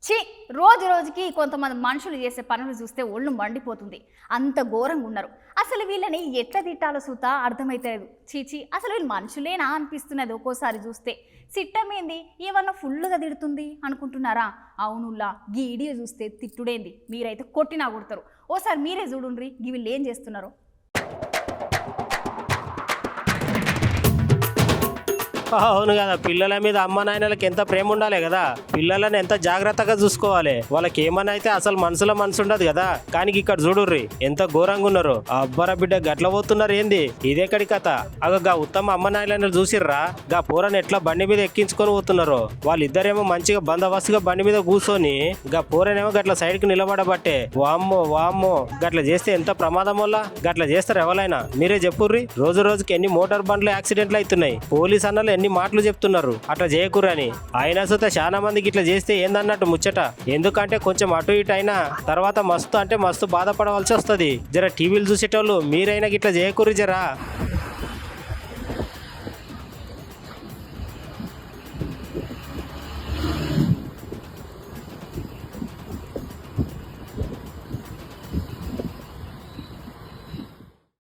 ఛీ! రోజు రోజుకి కొంతమంది మనుషులు చేసే పనులు చూస్తే ఒళ్ళు మండిపోతుంది. అంత ఘోరంగా ఉన్నారు. అసలు వీళ్ళని ఎట్లా తిట్టాలో సూతా అర్థమైతలేదు. చీచి అసలు వీళ్ళు మనుషులేనా అనిపిస్తున్నది ఒక్కోసారి చూస్తే. సిట్టమేంది ఏమన్నా ఫుల్లుగా తిడుతుంది అనుకుంటున్నారా? అవునుల్లా గీ వీడియో చూస్తే తిట్టుడేంది, మీరైతే కొట్టినా కొడతారు. ఓసారి మీరే చూడుండ్రి గీ వీళ్ళు ఏం చేస్తున్నారు. అవును కదా, పిల్లల మీద అమ్మ నాయనలకు ఎంత ప్రేమ ఉండాలి కదా. పిల్లలను ఎంత జాగ్రత్తగా చూసుకోవాలి. వాళ్ళకి ఏమన్నా అయితే అసలు మనసులో మనసు ఉండదు కదా. కానీ ఇక్కడ చూడుర్రి ఎంత ఘోరంగా ఉన్నారు. అబ్బరా బిడ్డ గట్ల పోతున్నారు ఏంది, ఇదేకడి కథ. గా ఉత్తమ అమ్మ నాయనలు చూసిర్రా, గా పూరని ఎట్లా బండి మీద ఎక్కించుకొని పోతున్నారు. వాళ్ళిద్దరేమో మంచిగా బందోబస్తుగా బండి మీద కూర్చొని గా పూరనేమో గట్ల సైడ్ కి నిలబడబట్టే. వామ్మో వామ్మో, గట్ల చేస్తే ఎంత ప్రమాదం వల్ల. గట్ల చేస్తారు ఎవరైనా, మీరే చెప్పుర్రి. రోజు రోజుకి ఎన్ని మోటార్ బండ్లు యాక్సిడెంట్లు అవుతున్నాయి. పోలీస్ అన్నలు ఎన్ని మాటలు చెప్తున్నారు అట్లా చేయకూరని. అయినా సుత చాలా మందికి ఇట్లా చేస్తే ఏందన్నట్టు ముచ్చట. ఎందుకంటే కొంచెం అటు ఇటు అయినా తర్వాత మస్తు అంటే మస్తు బాధపడవలసి వస్తుంది. జర టీవీలు చూసేటోళ్ళు మీరైనా ఇట్లా చేయకూరి జరా.